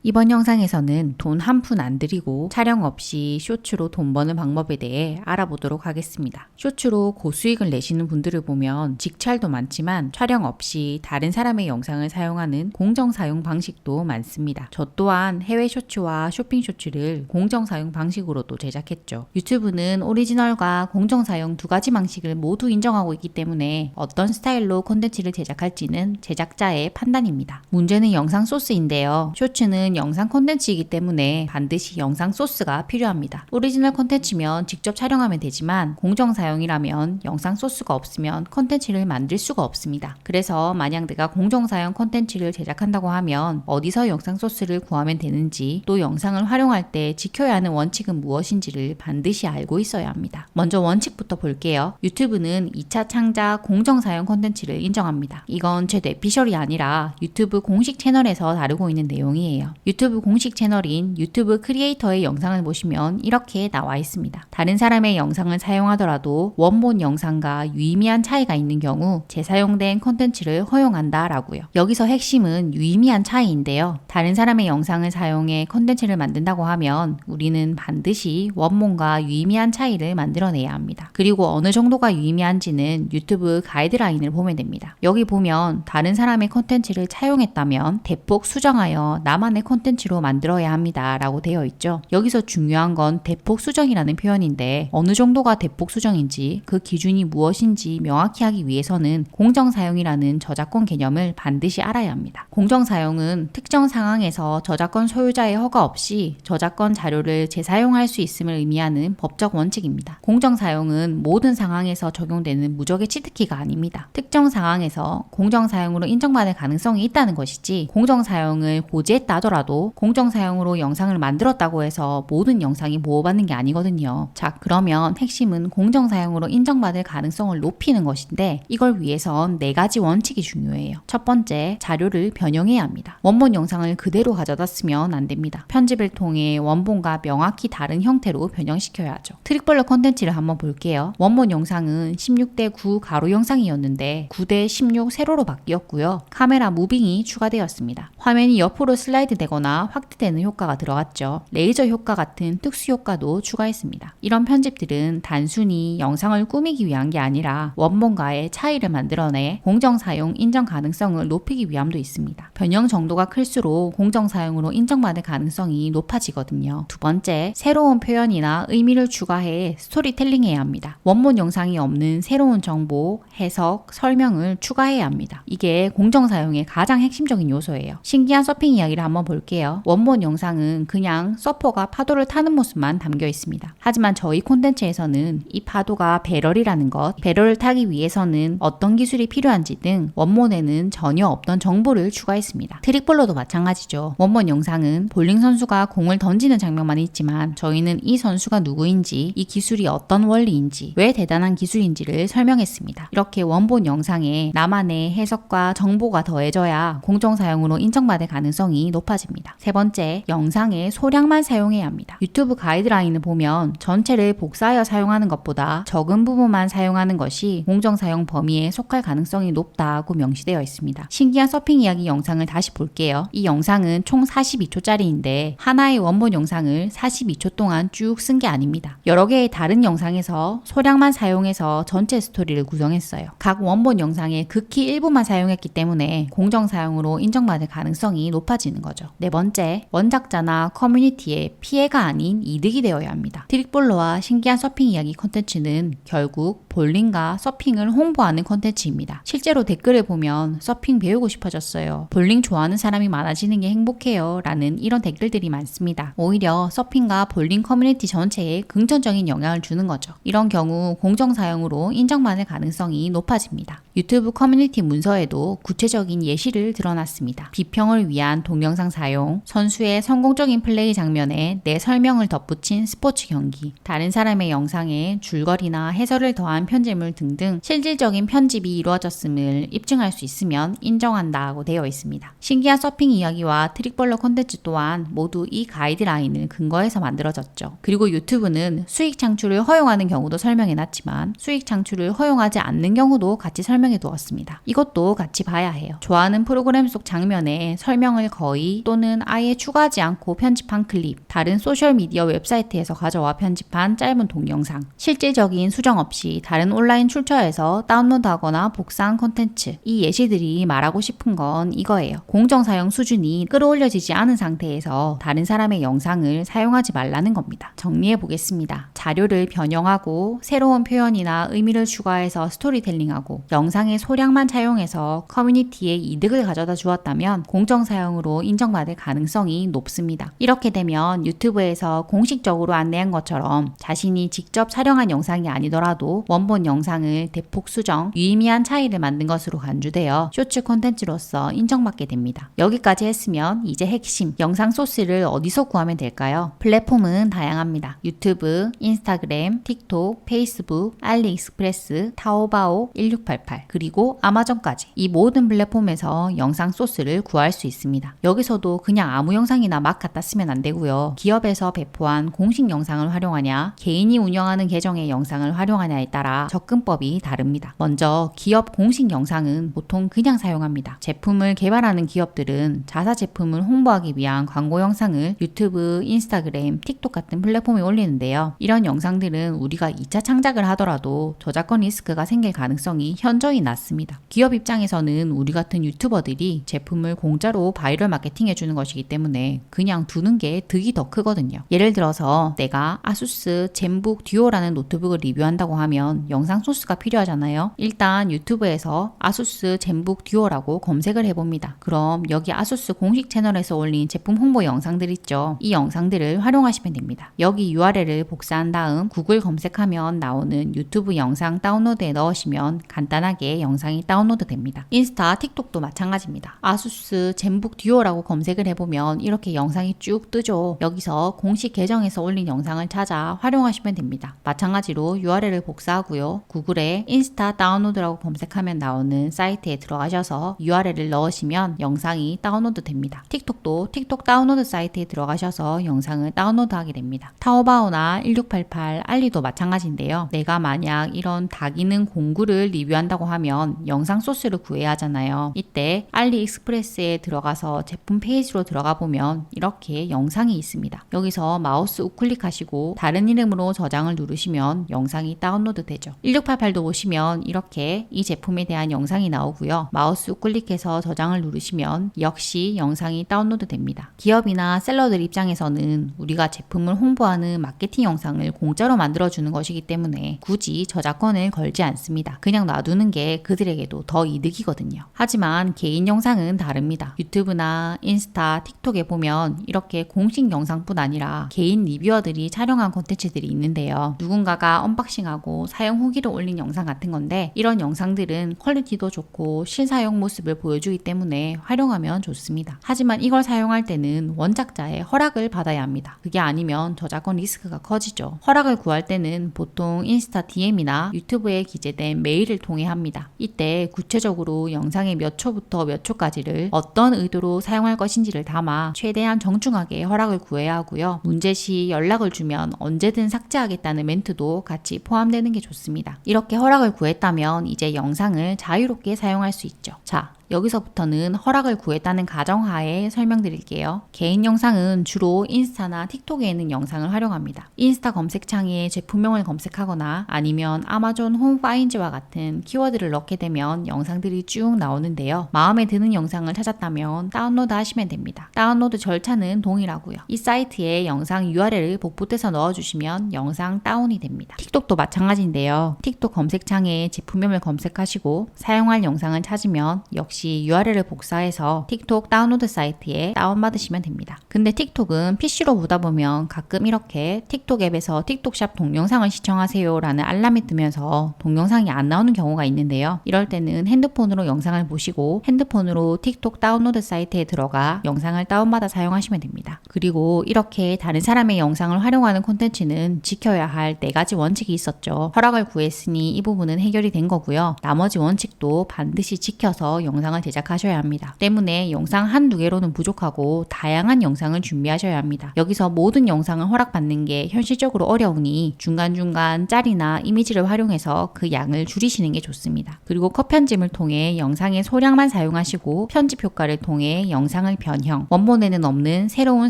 이번 영상에서는 돈 한 푼 안 들이고 촬영 없이 쇼츠로 돈 버는 방법에 대해 알아보도록 하겠습니다. 쇼츠로 고수익을 내시는 분들을 보면 직찰도 많지만 촬영 없이 다른 사람의 영상을 사용하는 공정 사용 방식도 많습니다. 저 또한 해외 쇼츠와 쇼핑 쇼츠를 공정 사용 방식으로도 제작했죠. 유튜브는 오리지널과 공정 사용 두 가지 방식을 모두 인정하고 있기 때문에 어떤 스타일로 콘텐츠를 제작할지는 제작자의 판단입니다. 문제는 영상 소스인데요. 쇼츠는 영상 콘텐츠이기 때문에 반드시 영상 소스가 필요합니다. 오리지널 콘텐츠면 직접 촬영하면 되지만 공정 사용이라면 영상 소스가 없으면 콘텐츠를 만들 수가 없습니다. 그래서 만약 내가 공정 사용 콘텐츠를 제작한다고 하면 어디서 영상 소스를 구하면 되는지, 또 영상을 활용할 때 지켜야 하는 원칙은 무엇인지를 반드시 알고 있어야 합니다. 먼저 원칙부터 볼게요. 유튜브는 2차 창작 공정 사용 콘텐츠를 인정합니다. 이건 제 뇌피셜이 아니라 유튜브 공식 채널에서 다루고 있는 내용이에요. 유튜브 공식 채널인 유튜브 크리에이터의 영상을 보시면 이렇게 나와 있습니다. 다른 사람의 영상을 사용하더라도 원본 영상과 유의미한 차이가 있는 경우 재사용된 콘텐츠를 허용한다 라고요. 여기서 핵심은 유의미한 차이인데요. 다른 사람의 영상을 사용해 콘텐츠를 만든다고 하면 우리는 반드시 원본과 유의미한 차이를 만들어내야 합니다. 그리고 어느 정도가 유의미한지는 유튜브 가이드라인을 보면 됩니다. 여기 보면 다른 사람의 콘텐츠를 차용했다면 대폭 수정하여 나만의 콘텐츠로 만들어야 합니다 라고 되어 있죠. 여기서 중요한 건 대폭 수정이라는 표현인데 어느 정도가 대폭 수정인지, 그 기준이 무엇인지 명확히 하기 위해서는 공정 사용이라는 저작권 개념을 반드시 알아야 합니다. 공정 사용은 특정 상황에서 저작권 소유자의 허가 없이 저작권 자료를 재사용할 수 있음을 의미하는 법적 원칙입니다. 공정 사용은 모든 상황에서 적용되는 무적의 치트키가 아닙니다. 특정 상황에서 공정 사용으로 인정받을 가능성이 있다는 것이지, 공정 사용을 고지했다 하더라도 공정 사용으로 영상을 만들었다고 해서 모든 영상이 보호받는 게 아니거든요. 자, 그러면 핵심은 공정 사용으로 인정받을 가능성을 높이는 것인데, 이걸 위해선 4가지 원칙이 중요해요. 첫 번째, 자료를 변형해야 합니다. 원본 영상을 그대로 가져다 쓰면 안 됩니다. 편집을 통해 원본과 명확히 다른 형태로 변형시켜야 하죠. 트릭블러 콘텐츠를 한번 볼게요. 원본 영상은 16:9 가로 영상이었는데 9:16 세로로 바뀌었고요. 카메라 무빙이 추가되었습니다. 화면이 옆으로 슬라이드 되거나 확대되는 효과가 들어갔죠. 레이저 효과 같은 특수 효과도 추가했습니다. 이런 편집들은 단순히 영상을 꾸미기 위한 게 아니라 원본과의 차이를 만들어내 공정 사용 인정 가능성을 높이기 위함도 있습니다. 변형 정도가 클수록 공정 사용으로 인정받을 가능성이 높아지거든요. 두 번째, 새로운 표현이나 의미를 추가해 스토리텔링해야 합니다. 원본 영상이 없는 새로운 정보, 해석, 설명을 추가해야 합니다. 이게 공정 사용의 가장 핵심적인 요소예요. 신기한 서핑 이야기를 한번 볼게요. 원본 영상은 그냥 서퍼가 파도를 타는 모습만 담겨 있습니다. 하지만 저희 콘텐츠에서는 이 파도가 배럴이라는 것, 배럴을 타기 위해서는 어떤 기술이 필요한지 등 원본에는 전혀 없던 정보를 추가했습니다. 트릭볼러도 마찬가지죠. 원본 영상은 볼링 선수가 공을 던지는 장면만 있지만 저희는 이 선수가 누구인지, 이 기술이 어떤 원리인지, 왜 대단한 기술인지를 설명했습니다. 이렇게 원본 영상에 나만의 해석과 정보가 더해져야 공정 사용으로 인정받을 가능성이 높아집니다. 세 번째, 영상의 소량만 사용해야 합니다. 유튜브 가이드라인을 보면 전체를 복사하여 사용하는 것보다 적은 부분만 사용하는 것이 공정 사용 범위에 속할 가능성이 높다고 명시되어 있습니다. 신기한 서핑 이야기 영상을 다시 볼게요. 이 영상은 총 42초짜리인데 하나의 원본 영상을 42초 동안 쭉 쓴 게 아닙니다. 여러 개의 다른 영상에서 소량만 사용해서 전체 스토리를 구성했어요. 각 원본 영상의 극히 일부만 사용했기 때문에 공정 사용으로 인정받을 가능성이 높아지는 거죠. 네 번째, 원작자나 커뮤니티에 피해가 아닌 이득이 되어야 합니다. 트릭볼러와 신기한 서핑 이야기 콘텐츠는 결국 볼링과 서핑을 홍보하는 콘텐츠입니다. 실제로 댓글을 보면 서핑 배우고 싶어졌어요, 볼링 좋아하는 사람이 많아지는 게 행복해요 라는 이런 댓글들이 많습니다. 오히려 서핑과 볼링 커뮤니티 전체에 긍정적인 영향을 주는 거죠. 이런 경우 공정 사용으로 인정받을 가능성이 높아집니다. 유튜브 커뮤니티 문서에도 구체적인 예시를 드러났습니다. 비평을 위한 동영상 사용, 선수의 성공적인 플레이 장면에 내 설명을 덧붙인 스포츠 경기, 다른 사람의 영상에 줄거리나 해설을 더한 편집물 등등 실질적인 편집이 이루어졌음을 입증할 수 있으면 인정한다고 되어 있습니다. 신기한 서핑 이야기와 트릭볼러 콘텐츠 또한 모두 이 가이드라인을 근거해서 만들어졌죠. 그리고 유튜브는 수익 창출을 허용하는 경우도 설명해놨지만 수익 창출을 허용하지 않는 경우도 같이 설명해 두었습니다. 이것도 같이 봐야 해요. 좋아하는 프로그램 속 장면에 설명을 거의 또는 또는 아예 추가하지 않고 편집한 클립, 다른 소셜미디어 웹사이트에서 가져와 편집한 짧은 동영상, 실질적인 수정 없이 다른 온라인 출처에서 다운로드하거나 복사한 콘텐츠. 이 예시들이 말하고 싶은 건 이거예요. 공정사용 수준이 끌어올려지지 않은 상태에서 다른 사람의 영상을 사용하지 말라는 겁니다. 정리해 보겠습니다. 자료를 변형하고 새로운 표현이나 의미를 추가해서 스토리텔링하고 영상의 소량만 차용해서 커뮤니티에 이득을 가져다 주었다면 공정사용으로 인정받을 가능성이 높습니다. 이렇게 되면 유튜브에서 공식적으로 안내한 것처럼 자신이 직접 촬영한 영상이 아니더라도 원본 영상을 대폭 수정, 유의미한 차이를 만든 것으로 간주되어 쇼츠 콘텐츠로서 인정받게 됩니다. 여기까지 했으면 이제 핵심, 영상 소스를 어디서 구하면 될까요? 플랫폼은 다양합니다. 유튜브, 인스타그램, 틱톡, 페이스북, 알리익스프레스, 타오바오, 1688, 그리고 아마존까지 이 모든 플랫폼에서 영상 소스를 구할 수 있습니다. 여기서도 그냥 아무 영상이나 막 갖다 쓰면 안 되고요. 기업에서 배포한 공식 영상을 활용하냐, 개인이 운영하는 계정의 영상을 활용하냐에 따라 접근법이 다릅니다. 먼저 기업 공식 영상은 보통 그냥 사용합니다. 제품을 개발하는 기업들은 자사 제품을 홍보하기 위한 광고 영상을 유튜브, 인스타그램, 틱톡 같은 플랫폼에 올리는데요. 이런 영상들은 우리가 2차 창작을 하더라도 저작권 리스크가 생길 가능성이 현저히 낮습니다. 기업 입장에서는 우리 같은 유튜버들이 제품을 공짜로 바이럴 마케팅 해주는 것이기 때문에 그냥 두는 게 득이 더 크거든요. 예를 들어서 내가 아수스 젠북 듀오라는 노트북을 리뷰한다고 하면 영상 소스가 필요하잖아요. 일단 유튜브에서 아수스 젠북 듀오라고 검색을 해봅니다. 그럼 여기 아수스 공식 채널에서 올린 제품 홍보 영상들 있죠. 이 영상들을 활용하시면 됩니다. 여기 URL을 복사한 다음 구글 검색하면 나오는 유튜브 영상 다운로드에 넣으시면 간단하게 영상이 다운로드 됩니다. 인스타, 틱톡도 마찬가지입니다. 아수스 젠북 듀오라고 검색을 해보면 이렇게 영상이 쭉 뜨죠. 여기서 공식 계정에서 올린 영상을 찾아 활용하시면 됩니다. 마찬가지로 URL을 복사하고요. 구글에 인스타 다운로드라고 검색하면 나오는 사이트에 들어가셔서 URL을 넣으시면 영상이 다운로드 됩니다. 틱톡도 틱톡 다운로드 사이트에 들어가셔서 영상을 다운로드하게 됩니다. 타오바오나 1688, 알리도 마찬가지인데요. 내가 만약 이런 다기능 공구를 리뷰한다고 하면 영상 소스를 구해야 하잖아요. 이때 알리익스프레스에 들어가서 제품 페이지로 들어가 보면 이렇게 영상이 있습니다. 여기서 마우스 우클릭하시고 다른 이름으로 저장을 누르시면 영상이 다운로드 되죠. 1688도 보시면 이렇게 이 제품에 대한 영상이 나오고요. 마우스 우클릭해서 저장을 누르시면 역시 영상이 다운로드 됩니다. 기업이나 셀러들 입장에서는 우리가 제품을 홍보하는 마케팅 영상을 공짜로 만들어주는 것이기 때문에 굳이 저작권을 걸지 않습니다. 그냥 놔두는 게 그들에게도 더 이득이거든요. 하지만 개인 영상은 다릅니다. 유튜브나 인스타, 틱톡에 보면 이렇게 공식 영상뿐 아니라 개인 리뷰어들이 촬영한 콘텐츠들이 있는데요. 누군가가 언박싱하고 사용 후기를 올린 영상 같은 건데 이런 영상들은 퀄리티도 좋고 실사용 모습을 보여주기 때문에 활용하면 좋습니다. 하지만 이걸 사용할 때는 원작자의 허락을 받아야 합니다. 그게 아니면 저작권 리스크가 커지죠. 허락을 구할 때는 보통 인스타 DM이나 유튜브에 기재된 메일을 통해 합니다. 이때 구체적으로 영상의 몇 초부터 몇 초까지를 어떤 의도로 사용할 것인지를 담아 최대한 정중하게 허락을 구해야 하고요. 문제 시 연락을 주면 언제든 삭제하겠다는 멘트도 같이 포함되는 게 좋습니다. 이렇게 허락을 구했다면 이제 영상을 자유롭게 사용할 수 있죠. 자, 여기서부터는 허락을 구했다는 가정하에 설명드릴게요. 개인 영상은 주로 인스타나 틱톡에 있는 영상을 활용합니다. 인스타 검색창에 제품명을 검색하거나 아니면 아마존 홈파인즈와 같은 키워드를 넣게 되면 영상들이 쭉 나오는데요. 마음에 드는 영상을 찾았다면 다운로드 하시면 됩니다. 다운로드 절차는 동일하고요. 이 사이트에 영상 URL을 복붙해서 넣어주시면 영상 다운이 됩니다. 틱톡도 마찬가지인데요. 틱톡 검색창에 제품명을 검색하시고 사용할 영상을 찾으면 역시 URL을 복사해서 틱톡 다운로드 사이트에 다운받으시면 됩니다. 근데 틱톡은 PC로 보다 보면 가끔 이렇게 틱톡 앱에서 틱톡샵 동영상을 시청하세요 라는 알람이 뜨면서 동영상이 안 나오는 경우가 있는데요. 이럴 때는 핸드폰으로 영상을 보시고 핸드폰으로 틱톡 다운로드 사이트에 들어가 영상을 다운받아 사용하시면 됩니다. 그리고 이렇게 다른 사람의 영상을 활용하는 콘텐츠는 지켜야 할 4가지 원칙이 있었죠. 허락을 구했으니 이 부분은 해결이 된 거고요. 나머지 원칙도 반드시 지켜서 영상을 영상을 제작하셔야 합니다. 때문에 영상 한두 개로는 부족하고 다양한 영상을 준비하셔야 합니다. 여기서 모든 영상을 허락받는 게 현실적으로 어려우니 중간중간 짤이나 이미지를 활용해서 그 양을 줄이시는 게 좋습니다. 그리고 컷 편집을 통해 영상의 소량만 사용하시고 편집 효과를 통해 영상을 변형, 원본에는 없는 새로운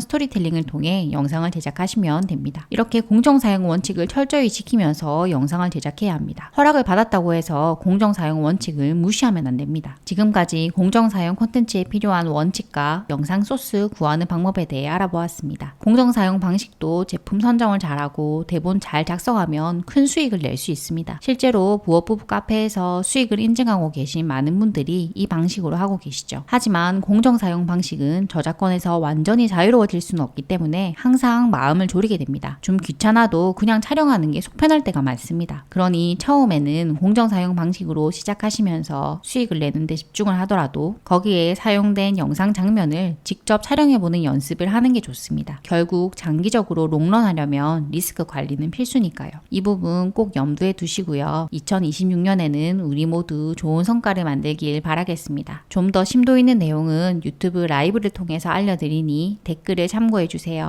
스토리텔링을 통해 영상을 제작하시면 됩니다. 이렇게 공정사용 원칙을 철저히 지키면서 영상을 제작해야 합니다. 허락을 받았다고 해서 공정사용 원칙을 무시하면 안 됩니다. 지금까지 공정사용 콘텐츠에 필요한 원칙과 영상 소스 구하는 방법에 대해 알아보았습니다. 공정사용 방식도 제품 선정을 잘하고 대본 잘 작성하면 큰 수익을 낼 수 있습니다. 실제로 부업부부 카페에서 수익을 인증하고 계신 많은 분들이 이 방식으로 하고 계시죠. 하지만 공정사용 방식은 저작권에서 완전히 자유로워질 수는 없기 때문에 항상 마음을 졸이게 됩니다. 좀 귀찮아도 그냥 촬영하는 게 속 편할 때가 많습니다. 그러니 처음에는 공정사용 방식으로 시작하시면서 수익을 내는 데 집중을 하더라도 거기에 사용된 영상 장면을 직접 촬영해보는 연습을 하는 게 좋습니다. 결국 장기적으로 롱런하려면 리스크 관리는 필수니까요. 이 부분 꼭 염두에 두시고요. 2026년에는 우리 모두 좋은 성과를 만들길 바라겠습니다. 좀 더 심도 있는 내용은 유튜브 라이브를 통해서 알려드리니 댓글을 참고해주세요.